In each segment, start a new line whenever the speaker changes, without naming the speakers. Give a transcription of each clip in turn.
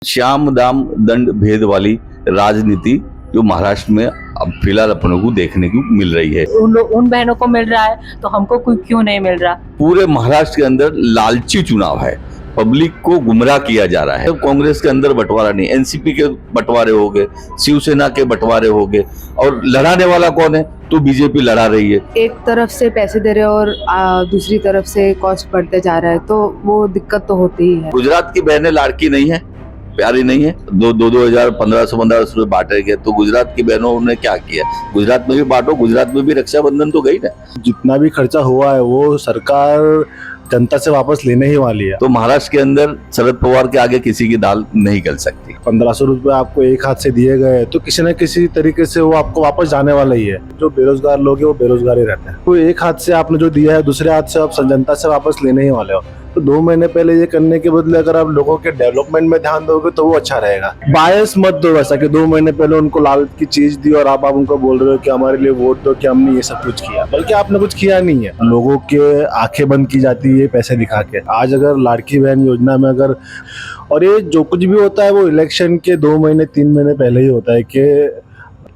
श्याम दाम दंड भेद वाली राजनीति जो महाराष्ट्र में अब फिलहाल अपनों को देखने को मिल रही है।
उन बहनों को मिल रहा है तो हमको क्यों नहीं मिल रहा।
पूरे महाराष्ट्र के अंदर लालची चुनाव है, पब्लिक को गुमराह किया जा रहा है। कांग्रेस के अंदर बंटवारा नहीं, एनसीपी के बंटवारे हो गए, शिवसेना के बंटवारे हो गए, और लड़ाने वाला कौन है? तो बीजेपी लड़ा रही है।
एक तरफ से पैसे दे रहे और दूसरी तरफ से कॉस्ट बढ़ते जा रहा है, तो वो दिक्कत तो होती ही है।
गुजरात की बहनें लाड़की नहीं है, प्यारी नहीं है? 2,000 1500 रुपए बांटे गए, तो गुजरात की बहनों ने क्या किया? गुजरात में भी बांटो, गुजरात में भी रक्षाबंधन तो गई ना।
जितना भी खर्चा हुआ है वो सरकार जनता से वापस लेने ही वाली है।
तो महाराष्ट्र के अंदर शरद पवार के आगे किसी की दाल नहीं गल सकती।
1500 रुपए आपको एक हाथ से दिए गए तो किसी न किसी तरीके से वो आपको वापस जाने वाला ही है। जो बेरोजगार लोग हैं वो बेरोजगार ही रहते हैं। तो एक हाथ से आपने जो दिया है दूसरे हाथ से आप जनता से वापस लेने ही वाले हो। तो 2 महीने पहले ये करने के बदले अगर आप लोगों के डेवलपमेंट में ध्यान दोगे तो वो अच्छा रहेगा। बायस मत दो वैसा कि 2 महीने पहले उनको लालच की चीज दी और आप उनको बोल रहे हो कि हमारे लिए वोट दो, कि हमने ये सब कुछ किया, बल्कि आपने कुछ किया नहीं है। लोगों के आंखें बंद की जाती है पैसे दिखा के। आज अगर लाड़की बहन योजना में अगर, और ये जो कुछ भी होता है वो इलेक्शन के 2 महीने 3 महीने पहले ही होता है कि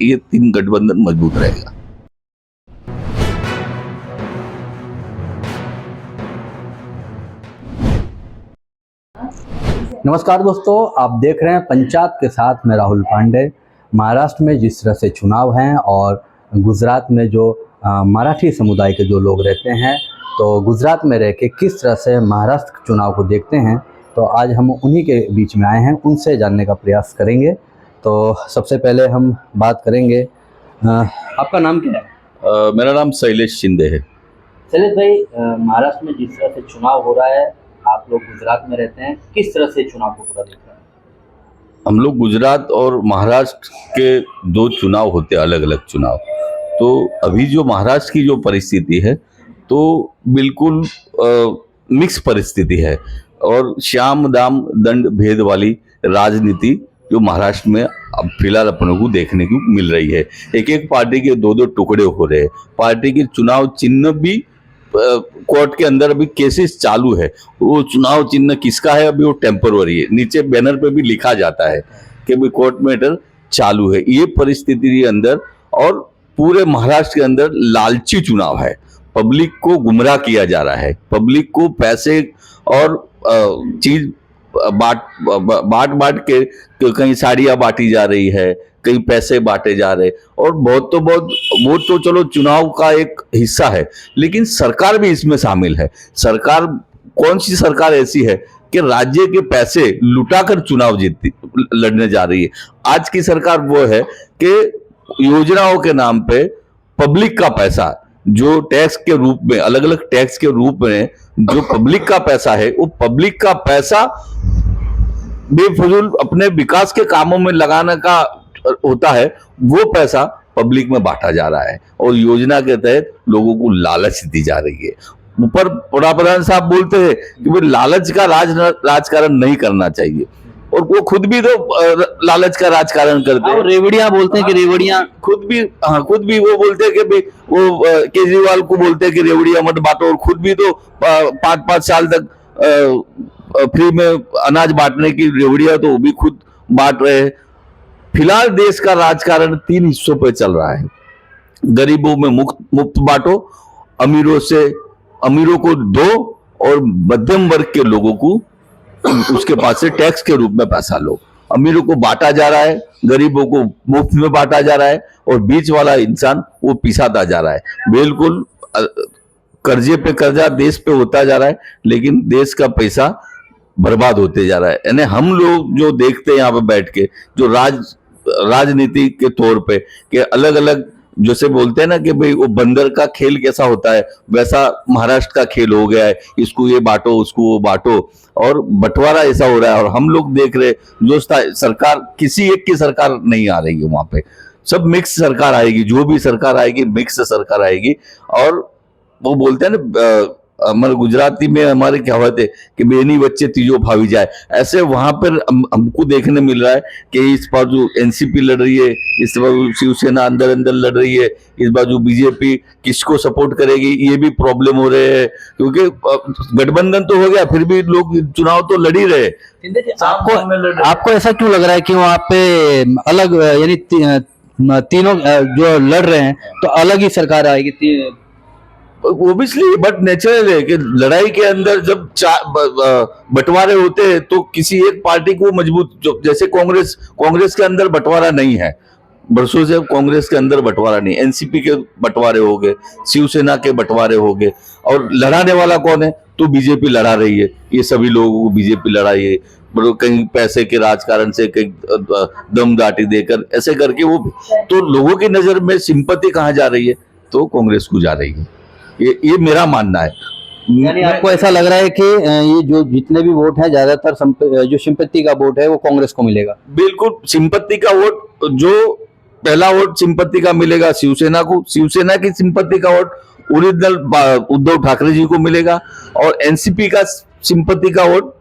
ये 3 गठबंधन मजबूत रहेगा।
नमस्कार दोस्तों, आप देख रहे हैं पंचायत के साथ में राहुल पांडे। महाराष्ट्र में जिस तरह से चुनाव हैं और गुजरात में जो मराठी समुदाय के जो लोग रहते हैं, तो गुजरात में रह के किस तरह से महाराष्ट्र के चुनाव को देखते हैं, तो आज हम उन्हीं के बीच में आए हैं, उनसे जानने का प्रयास करेंगे। तो सबसे पहले हम बात करेंगे, आपका नाम क्या है?
मेरा नाम शैलेश शिंदे है।
शैलेश भाई, महाराष्ट्र में जिस तरह से चुनाव हो रहा है, आप लोग गुजरात में रहते हैं, किस तरह से चुनाव को पूरा देख रहे हैं?
हम लोग गुजरात और महाराष्ट्र के 2 चुनाव होते हैं, अलग अलग चुनाव। तो अभी जो महाराष्ट्र की जो परिस्थिति है तो बिल्कुल मिक्स परिस्थिति है, और श्याम दाम दंड भेद वाली राजनीति जो महाराष्ट्र में अब फिलहाल अपनों को देखने को मिल रही है। एक एक पार्टी के 2-2 टुकड़े हो रहे हैं। पार्टी के चुनाव चिन्ह भी कोर्ट के अंदर अभी केसेस चालू है। वो चुनाव चिन्ह किसका है अभी वो टेम्पररी है, नीचे बैनर पे भी लिखा जाता है कि भाई कोर्ट मैटर चालू है। ये परिस्थिति के अंदर और पूरे महाराष्ट्र के अंदर लालची चुनाव है, पब्लिक को गुमराह किया जा रहा है। पब्लिक को पैसे और चीज बांट के कहीं साड़ियां बांटी जा रही है, कहीं पैसे बांटे जा रहे, और बहुत वो तो चलो चुनाव का एक हिस्सा है, लेकिन सरकार भी इसमें शामिल है। सरकार, कौन सी सरकार ऐसी है कि राज्य के पैसे लुटाकर चुनाव लड़ने जा रही है? आज की सरकार वो है कि योजनाओं के नाम पे पब्लिक का पैसा, जो टैक्स के रूप में, अलग अलग टैक्स के रूप में जो पब्लिक का पैसा है, वो पब्लिक का पैसा बेफजूल अपने विकास के कामों में लगाने का होता है, वो पैसा पब्लिक में बांटा जा रहा है और योजना के तहत लोगों को लालच दी जा रही है। ऊपर प्रधान साहब बोलते हैं कि भाई लालच का राजकारण नहीं करना चाहिए, और वो खुद भी तो लालच का राजकारण करते हैं।
रेवड़ियां बोलते हैं कि रेवड़ियां
खुद भी वो बोलते हैं कि भाई वो केजरीवाल को बोलते हैं कि रेवड़ियां मत बांटो, और खुद भी तो 5-5 साल तक फ्री में अनाज बांटने की रेवड़ियां तो वो भी खुद बांट रहे हैं। फिलहाल देश का राजकारण 3 हिस्सों पर चल रहा है। गरीबों में मुफ्त बांटो, अमीरों को दो, और मध्यम वर्ग के लोगों को उसके पास से टैक्स के रूप में पैसा लो। अमीरों को बांटा जा रहा है, गरीबों को मुफ्त में बांटा जा रहा है, और बीच वाला इंसान वो पिसाता जा रहा है। बिल्कुल कर्जे पे कर्जा देश पे होता जा रहा है, लेकिन देश का पैसा बर्बाद होते जा रहा है। यानी हम लोग जो देखते हैं यहाँ पे बैठ के, जो राजनीति के तौर पे कि अलग अलग जैसे बोलते हैं ना कि भाई वो बंदर का खेल कैसा होता है, वैसा महाराष्ट्र का खेल हो गया है। इसको ये बांटो, उसको वो बांटो, और बंटवारा ऐसा हो रहा है। और हम लोग देख रहे जो सरकार, किसी एक की सरकार नहीं आ रही है, वहां पे सब मिक्स सरकार आएगी। जो भी सरकार आएगी मिक्स सरकार आएगी। और वो बोलते हैं ना हमारे गुजराती में हमारे कहावत है कि बेनी बच्चे तीजो भावी जाए, ऐसे वहां पर हमको देखने मिल रहा है कि इस बाजू एनसीपी लड़ रही है, इस बाजू शिवसेना अंदर अंदर लड़ रही है, इस बाजू बीजेपी किसको सपोर्ट करेगी, ये भी प्रॉब्लम हो रहे हैं। क्योंकि गठबंधन तो हो गया, फिर भी लोग चुनाव तो लड़ ही रहे।
आपको ऐसा क्यों लग रहा है कि वहाँ पे अलग यानी तीनों जो लड़ रहे हैं तो अलग ही सरकार आएगी?
ओबियसली बट नेचुरल है कि लड़ाई के अंदर जब बंटवारे होते हैं तो किसी एक पार्टी को मजबूत, जैसे कांग्रेस के अंदर बंटवारा नहीं है, बरसों से कांग्रेस के अंदर बंटवारा नहीं, एनसीपी के बंटवारे हो गए, शिवसेना के बंटवारे हो गए, और लड़ाने वाला कौन है? तो बीजेपी लड़ा रही है, ये सभी लोगों को बीजेपी लड़ाई है, कहीं पैसे के राजकारण से, कहीं दम दाटी देकर, ऐसे करके वो, तो लोगों की नजर में सिंपत्ति कहाँ जा रही है? तो कांग्रेस को जा रही है, ये मेरा मानना है।
यानी आपको ऐसा लग रहा है कि ये जो जितने भी वोट हैं ज्यादातर जो सिंपत्ति का वोट है वो कांग्रेस को मिलेगा?
बिल्कुल, सिंपत्ति का वोट, जो पहला वोट सिंपत्ति का मिलेगा शिवसेना को, शिवसेना की सिंपत्ति का वोट ओरिजिनल उद्धव ठाकरे जी को मिलेगा, और एनसीपी का सिंपत्ति का वोट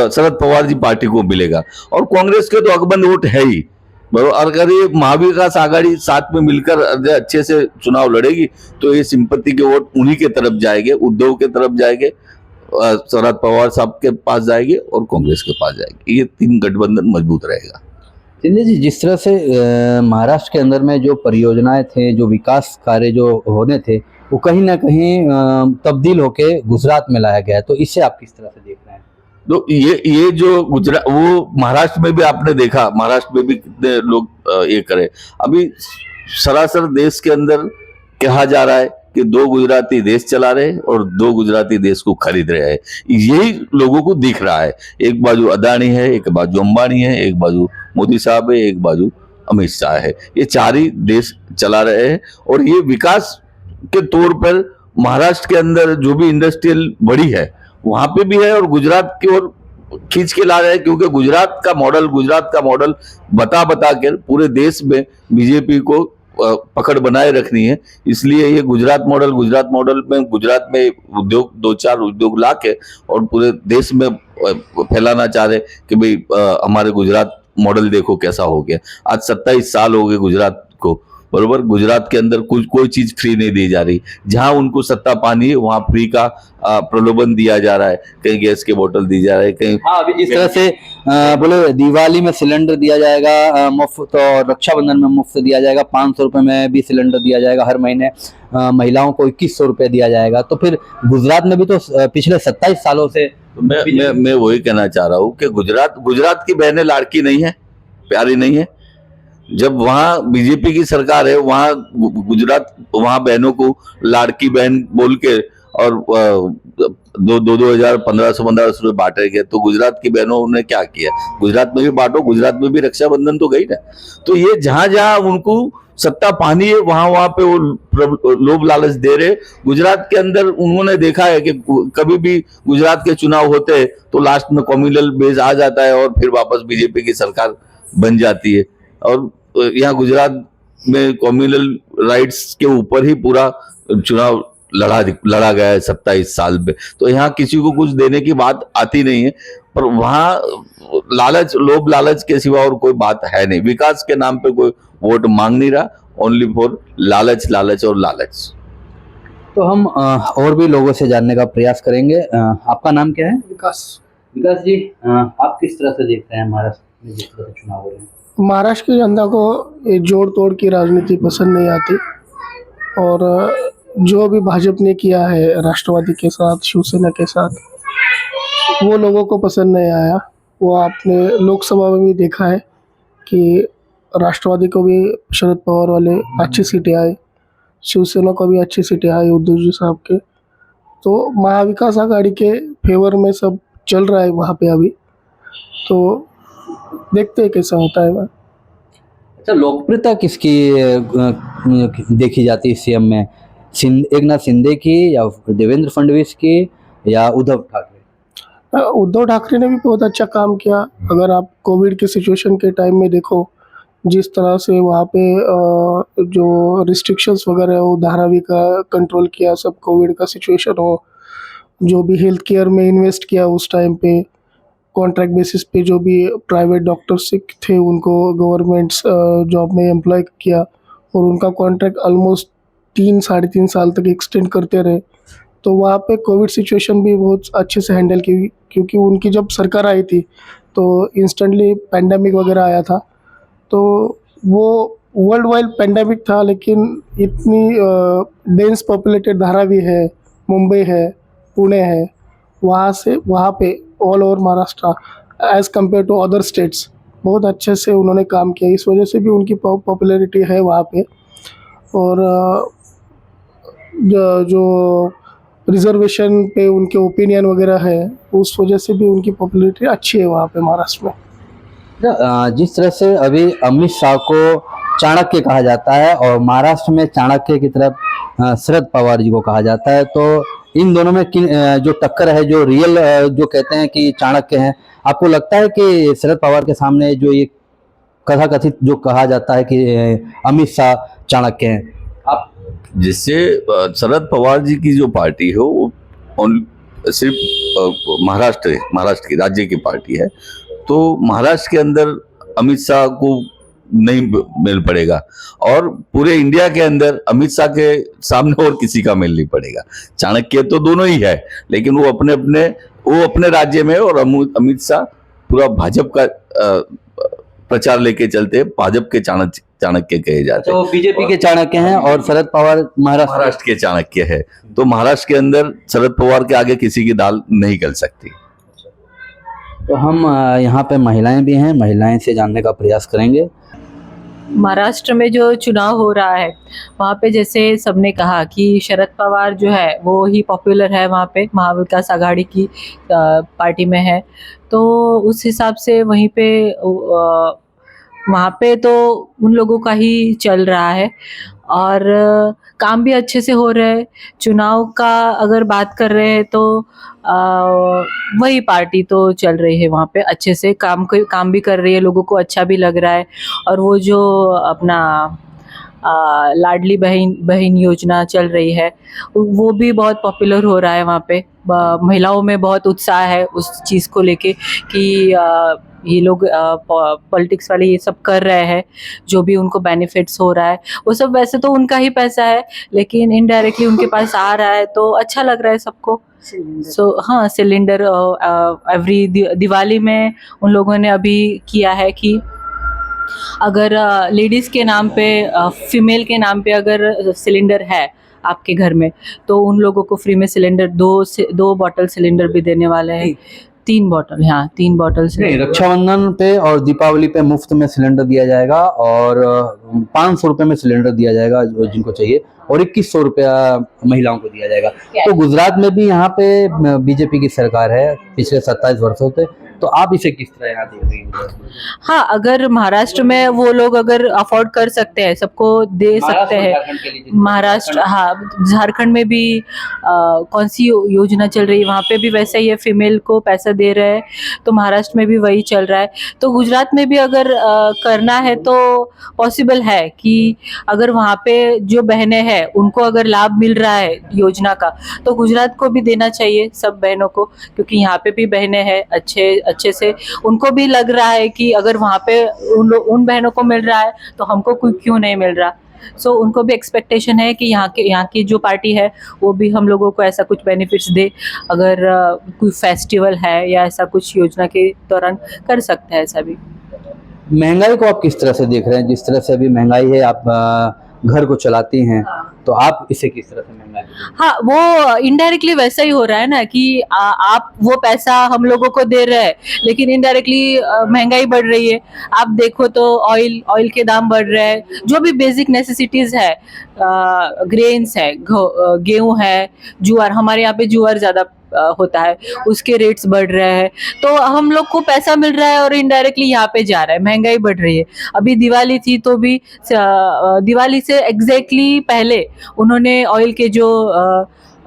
शरद पवार जी पार्टी को मिलेगा, और कांग्रेस के तो अकबंद वोट है ही। बराबर, अगर ये महाविकास आघाड़ी साथ में मिलकर अच्छे से चुनाव लड़ेगी तो ये सिंपत्ति के वोट उन्हीं के तरफ जाएंगे, उद्धव के तरफ जाएंगे, शरद पवार साहब के पास जाएंगे और कांग्रेस के पास जाएंगे। ये तीन गठबंधन मजबूत रहेगा।
शिंदे जी, जिस तरह से महाराष्ट्र के अंदर में जो परियोजनाएं थे, जो विकास कार्य जो होने थे, वो कहीं ना कहीं तब्दील होके गुजरात में लाया गया है, तो इससे आप किस तरह से देख रहे हैं?
तो ये जो गुजरात, वो महाराष्ट्र में भी आपने देखा, महाराष्ट्र में भी कितने लोग ये करे। अभी सरासर देश के अंदर कहा जा रहा है कि 2 गुजराती देश चला रहे और 2 गुजराती देश को खरीद रहे हैं। यही लोगों को दिख रहा है। एक बाजू अदानी है, एक बाजू अंबानी है, एक बाजू मोदी साहब है, एक बाजू अमित शाह है। ये 4 ही देश चला रहे हैं, और ये विकास के तौर पर महाराष्ट्र के अंदर जो भी इंडस्ट्रियल बड़ी है वहां पे भी है, और गुजरात की ओर खींच के ला रहे हैं, क्योंकि गुजरात का मॉडल बता कर पूरे देश में बीजेपी को पकड़ बनाए रखनी है। इसलिए ये गुजरात मॉडल में गुजरात में उद्योग 2-4 उद्योग ला के और पूरे देश में फैलाना चाह रहे कि भाई हमारे गुजरात मॉडल देखो कैसा हो गया। आज 27 साल हो गए गुजरात को, बरोबर। गुजरात के अंदर कोई चीज फ्री नहीं दी जा रही। जहां उनको सत्ता पानी है वहां फ्री का प्रलोभन दिया जा रहा है, कहीं गैस के बोतल दी जा रहा है, कहीं
अभी जिस तरह से बोले दिवाली में सिलेंडर दिया जाएगा मुफ्त, और रक्षाबंधन में मुफ्त दिया जाएगा, 500 रुपए में भी सिलेंडर दिया जाएगा हर महीने, महिलाओं को 2100 रुपए दिया जाएगा। तो फिर गुजरात में भी तो पिछले 27 सालों से
मैं वही कहना चाह रहा हूँ कि गुजरात की बहनें लाड़की नहीं है, प्यारी नहीं है। जब वहां बीजेपी की सरकार है वहां वहां बहनों को लाड़की बहन बोल के और 1500 रुपए बांटे गए। तो गुजरात की बहनों ने क्या किया? गुजरात में भी बांटो, गुजरात में भी रक्षाबंधन तो गई ना। तो ये जहां उनको सत्ता पानी है वहां पे वो लोभ लालच दे रहे। गुजरात के अंदर उन्होंने देखा है कि कभी भी गुजरात के चुनाव होते हैं तो लास्ट में कम्युनल बेस आ जाता है और फिर वापस बीजेपी की सरकार बन जाती है। और यहाँ गुजरात में कम्युनल राइट्स के ऊपर ही पूरा चुनाव लड़ा गया है 27 साल में। तो यहाँ किसी को कुछ देने की बात आती नहीं है, पर वहाँ लोभ लालच के सिवा और कोई बात है नहीं। विकास के नाम पे कोई वोट मांग नहीं रहा, ओनली फॉर लालच और लालच।
तो हम और भी लोगों से जानने का प्रयास करेंगे। आपका नाम क्या है?
विकास
जी, आप किस तरह से देखते हैं महाराष्ट्र में जिस तरह से चुनाव हो रहे हैं?
महाराष्ट्र की जनता को ये जोड़ तोड़ की राजनीति पसंद नहीं आती, और जो भी भाजपा ने किया है राष्ट्रवादी के साथ, शिवसेना के साथ, वो लोगों को पसंद नहीं आया। वो आपने लोकसभा में भी देखा है कि राष्ट्रवादी को भी शरद पवार वाले अच्छी सीटें आई, शिवसेना को भी अच्छी सीटें आई उद्धव जी साहब के। तो महाविकास आघाड़ी के फेवर में सब चल रहा है वहाँ पे अभी, तो देखते हैं कैसा होता है।
अच्छा, लोकप्रियता किसकी देखी जाती है सीएम में? एकनाथ शिंदे की, या देवेंद्र फडणवीस की, या उद्धव ठाकरे?
उद्धव ठाकरे ने भी बहुत अच्छा काम किया। अगर आप कोविड के सिचुएशन के टाइम में देखो जिस तरह से वहाँ पे जो रिस्ट्रिक्शंस वगैरह है वो धारावी का कंट्रोल किया, सब कोविड का सिचुएशन हो, जो भी हेल्थ केयर में इन्वेस्ट किया उस टाइम पे, कॉन्ट्रैक्ट बेसिस पे जो भी प्राइवेट डॉक्टर्स थे उनको गवर्नमेंट्स जॉब में एम्प्लॉय किया और उनका कॉन्ट्रैक्ट ऑलमोस्ट 3-3.5 साल तक एक्सटेंड करते रहे। तो वहाँ पे कोविड सिचुएशन भी बहुत अच्छे से हैंडल की, क्योंकि उनकी जब सरकार आई थी तो इंस्टेंटली पैंडेमिक वगैरह आया था। तो वो वर्ल्ड वाइड पैंडेमिक था, लेकिन इतनी डेंस पॉपुलेटेड धारावी है, मुंबई है, पुणे है, वहाँ पे all over Maharashtra as compare to other states बहुत अच्छे से उन्होंने काम किया। इस वजह से भी उनकी पॉपुलैरिटी है वहाँ पे। और जो रिजर्वेशन पे उनके ओपिनियन वगैरह है उस वजह से भी उनकी पॉपुलैरिटी अच्छी है वहाँ पे महाराष्ट्र में।
जिस तरह से अभी अमित शाह को चाणक्य कहा जाता है और महाराष्ट्र में चाणक्य की तरफ शरद पवार जी को कहा जाता है, तो इन दोनों में जो टक्कर है, जो रियल जो कहते हैं कि चाणक्य हैं, आपको लगता है कि शरद पवार के सामने जो ये कथाकथित जो कहा जाता है कि अमित शाह चाणक्य हैं, आप
जिससे शरद पवार जी की जो पार्टी है वो सिर्फ महाराष्ट्र की राज्य की पार्टी है, तो महाराष्ट्र के अंदर अमित शाह को नहीं मिल पड़ेगा और पूरे इंडिया के अंदर अमित शाह के सामने और किसी का मिल नहीं पड़ेगा। चाणक्य तो दोनों ही है, लेकिन वो अपने राज्य में, और अमित शाह पूरा भाजपा का प्रचार लेके चलते हैं, भाजपा के चाणक्य कहे जाते हैं।
तो बीजेपी के चाणक्य हैं और शरद पवार
महाराष्ट्र के चाणक्य है, तो महाराष्ट्र के अंदर शरद पवार के आगे किसी की दाल नहीं गल सकती।
तो हम यहाँ पे महिलाएं भी हैं, महिलाएं से जानने का प्रयास करेंगे।
महाराष्ट्र में जो चुनाव हो रहा है वहाँ पे जैसे सबने कहा कि शरद पवार जो है वो ही पॉपुलर है, वहाँ पे महाविकास आघाड़ी की पार्टी में है, तो उस हिसाब से वहीं पे वहाँ पे तो उन लोगों का ही चल रहा है और काम भी अच्छे से हो रहे हैं। चुनाव का अगर बात कर रहे हैं तो वही पार्टी तो चल रही है, वहाँ पे अच्छे से काम भी कर रही है, लोगों को अच्छा भी लग रहा है। और वो जो अपना लाडली बहन योजना चल रही है वो भी बहुत पॉपुलर हो रहा है वहाँ पे। महिलाओं में बहुत उत्साह है उस चीज़ को लेके कि ये लोग पॉलिटिक्स वाले ये सब कर रहे हैं, जो भी उनको बेनिफिट्स हो रहा है वो सब वैसे तो उनका ही पैसा है, लेकिन इनडायरेक्टली उनके पास आ रहा है तो अच्छा लग रहा है सबको। हाँ, सिलेंडर एवरी दिवाली में उन लोगों ने अभी किया है कि अगर लेडीज़ के नाम पे, फीमेल के नाम पे अगर सिलेंडर है आपके घर में तो उन लोगों को फ्री में सिलेंडर 2 बॉटल सिलेंडर भी देने वाले हैं। 3 बॉटल, हाँ 3 बॉटल
नहीं, रक्षाबंधन पे और दीपावली पे मुफ्त में सिलेंडर दिया जाएगा और 500 रुपये में सिलेंडर दिया जाएगा जिनको चाहिए, और 2100 रुपया महिलाओं को दिया जाएगा। तो गुजरात में भी यहाँ पे बीजेपी की सरकार है पिछले 27 वर्षों से, तो आप इसे किस तरह यहाँ देख रही हैं?
हाँ, अगर महाराष्ट्र में वो लोग अगर अफोर्ड कर सकते हैं, सबको दे सकते हैं। महाराष्ट्र, हाँ, झारखंड में भी कौन सी योजना चल रही है वहाँ पे भी वैसा ही है, फीमेल को पैसा दे रहे हैं, तो महाराष्ट्र में भी वही चल रहा है। तो गुजरात में भी अगर करना है तो पॉसिबल है कि अगर वहाँ पे जो बहनें हैं उनको अगर लाभ मिल रहा है योजना का तो गुजरात को भी देना चाहिए सब बहनों को, क्योंकि यहाँ पे भी बहनें हैं अच्छे से, उनको भी लग रहा है कि अगर वहाँ पे उन बहनों को मिल रहा है तो हमको क्यों नहीं मिल रहा। सो उनको भी एक्सपेक्टेशन है कि यहाँ की जो पार्टी है वो भी हम लोगों को ऐसा कुछ बेनिफिट्स दे, अगर कोई फेस्टिवल है या ऐसा कुछ योजना के दौरान कर सकते हैं ऐसा भी।
महंगाई को आप किस तरह से देख रहे हैं? जिस तरह से अभी महंगाई है, आप घर को चलाती हैं, तो आप इसे किस तरह से महंगाई?
हाँ, वो इनडायरेक्टली वैसा ही हो रहा है ना कि आप वो पैसा हम लोगों को दे रहे हैं, लेकिन इनडायरेक्टली महंगाई बढ़ रही है। आप देखो तो ऑयल के दाम बढ़ रहे हैं, जो भी बेसिक नेसेसिटीज है, ग्रेन्स है, गेहूं है, ज्वार, हमारे यहाँ पे ज्वार ज्यादा होता है, उसके रेट्स बढ़ रहे हैं, तो हम लोग को पैसा मिल रहा है और इनडायरेक्टली यहाँ पे जा रहा है, महंगाई बढ़ रही है। अभी दिवाली थी तो भी दिवाली से एग्जैक्टली पहले उन्होंने ऑयल के जो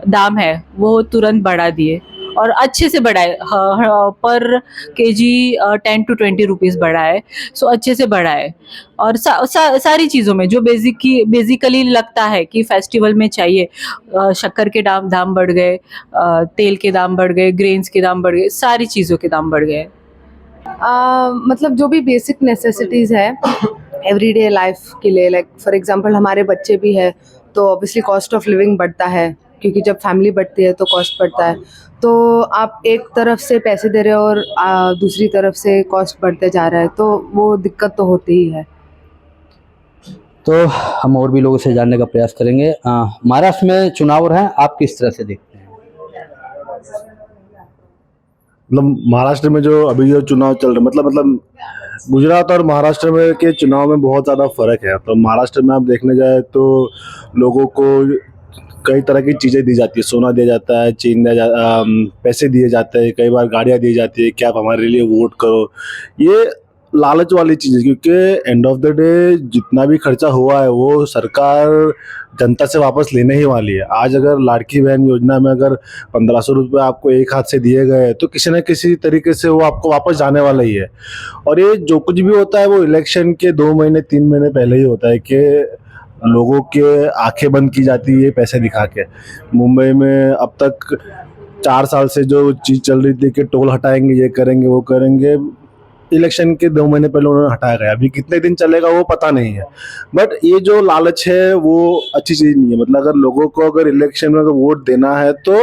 दाम है वो तुरंत बढ़ा दिए और अच्छे से बढ़ा है, पर केजी 10 to 20 रुपीज़ बढ़ा है, सो अच्छे से बढ़ा है। और सारी चीज़ों में जो बेसिकली लगता है कि फेस्टिवल में चाहिए, शक्कर के दाम बढ़ गए, तेल के दाम बढ़ गए, ग्रेन्स के दाम बढ़ गए, सारी चीज़ों के दाम बढ़ गए।
मतलब जो भी बेसिक नेसेसिटीज़ है एवरीडे लाइफ के लिए, लाइक फॉर एग्जांपल हमारे बच्चे भी है तो ऑब्वियसली कॉस्ट ऑफ लिविंग बढ़ता है, क्योंकि जब फैमिली बढ़ती है तो कॉस्ट बढ़ता है। तो आप एक तरफ से पैसे दे रहे हो और दूसरी तरफ से कॉस्ट बढ़ते जा रहा है, तो वो दिक्कत तो होती ही है।
तो हम और भी लोगों से जानने का प्रयास करेंगे। महाराष्ट्र में चुनाव हो रहे हैं, आप किस तरह से देखते हैं?
मतलब महाराष्ट्र में जो अभी जो चुनाव चल रहे मतलब गुजरात और महाराष्ट्र में के चुनाव में बहुत ज़्यादा फर्क है। तो महाराष्ट्र में आप देखने जाए तो लोगों को कई तरह की चीज़ें दी जाती है, सोना दिया जाता है, पैसे दिए जाते हैं, कई बार गाड़ियाँ दी जाती है कि आप हमारे लिए वोट करो। ये लालच वाली चीज़ है, क्योंकि एंड ऑफ द डे जितना भी खर्चा हुआ है वो सरकार जनता से वापस लेने ही वाली है। आज अगर लाड़की बहन योजना में अगर 1500 रुपये आपको एक हाथ से दिए गए तो किसी न किसी तरीके से वो आपको वापस जाने वाला ही है। और ये जो कुछ भी होता है वो इलेक्शन के 2 महीने 3 महीने पहले ही होता है कि लोगों के आंखें बंद की जाती है पैसे दिखा के। मुंबई में अब तक 4 साल से जो चीज़ चल रही थी कि टोल हटाएंगे, ये करेंगे, वो करेंगे, इलेक्शन के 2 महीने पहले उन्होंने हटाया गया। अभी कितने दिन चलेगा वो पता नहीं है, बट ये जो लालच है वो अच्छी चीज़ नहीं है। मतलब अगर लोगों को अगर इलेक्शन में अगर वोट देना है तो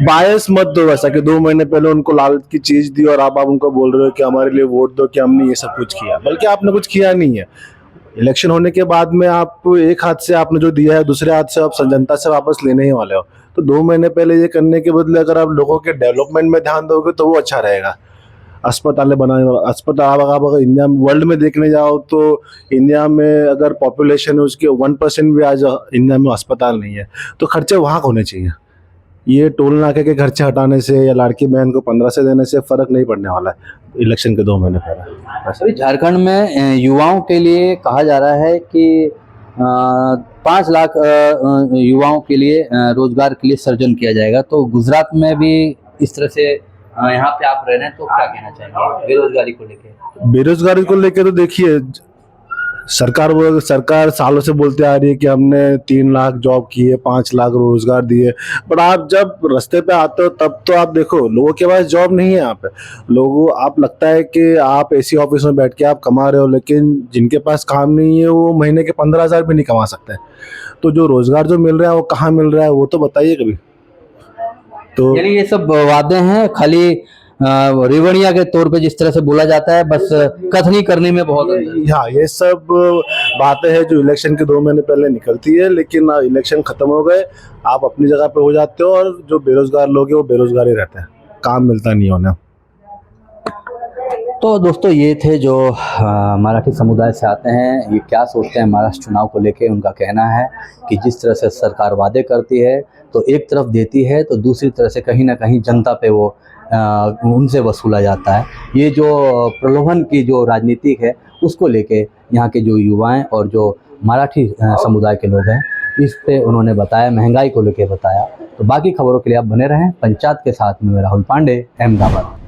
बायस मत दो, वैसा कि 2 महीने पहले उनको लालच की चीज़ दी और आप उनको बोल रहे हो कि हमारे लिए वोट दो, कि हमने ये सब कुछ किया, बल्कि आपने कुछ किया नहीं है। इलेक्शन होने के बाद में आप एक हाथ से आपने जो दिया है दूसरे हाथ से आप जनता से वापस लेने ही वाले हो। तो 2 महीने पहले ये करने के बदले अगर आप लोगों के डेवलपमेंट में ध्यान दोगे तो वो अच्छा रहेगा। अस्पताल आप अगर इंडिया वर्ल्ड में देखने जाओ तो इंडिया में अगर पॉपुलेशन है उसके 1% भी आज इंडिया में अस्पताल नहीं है, तो खर्चे वहाँ होने चाहिए। ये टोल नाके के खर्चे हटाने से या लड़की बहन को 1500 देने से फ़र्क नहीं पड़ने वाला है इलेक्शन के 2 महीने पहले।
अभी झारखंड में युवाओं के लिए कहा जा रहा है कि 5 लाख युवाओं के लिए रोजगार के लिए सृजन किया जाएगा। तो गुजरात में भी इस तरह से यहाँ पे आप रह रहे हैं, तो क्या कहना चाहेंगे बेरोजगारी को लेके?
बेरोजगारी को लेकर तो देखिए सरकार सालों से बोलते आ रही है कि हमने 3 लाख जॉब किए, 5 लाख रोजगार दिए, पर आप जब रास्ते पे आते हो तब तो आप देखो लोगों के पास जॉब नहीं है। यहाँ पे लोगों आप लगता है कि आप एसी ऑफिस में बैठ के आप कमा रहे हो, लेकिन जिनके पास काम नहीं है वो महीने के 15,000 भी नहीं कमा सकते। तो जो रोजगार जो मिल रहा है वो कहाँ मिल रहा है वो तो बताइए कभी। तो
यानी ये सब वादे हैं, खाली रिवणिया के तौर पे जिस तरह से बोला जाता है, बस कथनी करने में बहुत
हाँ, ये सब बातें हैं जो इलेक्शन के 2 महीने पहले निकलती है, लेकिन इलेक्शन खत्म हो गए आप अपनी जगह पे हो जाते हो और जो बेरोजगार लोग हैं वो बेरोजगार ही रहते हैं, काम मिलता नहीं उन्हें।
तो दोस्तों ये थे जो मराठी समुदाय से आते हैं, ये क्या सोचते हैं महाराष्ट्र चुनाव को लेके। उनका कहना है कि जिस तरह से सरकार वादे करती है तो एक तरफ देती है तो दूसरी तरफ से कहीं ना कहीं जनता पे वो उनसे वसूला जाता है। ये जो प्रलोभन की जो राजनीति है उसको लेके यहाँ के जो युवाएं और जो मराठी समुदाय के लोग हैं इस पे उन्होंने बताया, महंगाई को लेके बताया। तो बाकी खबरों के लिए आप बने रहें पंचायत के साथ में। राहुल पांडे, अहमदाबाद।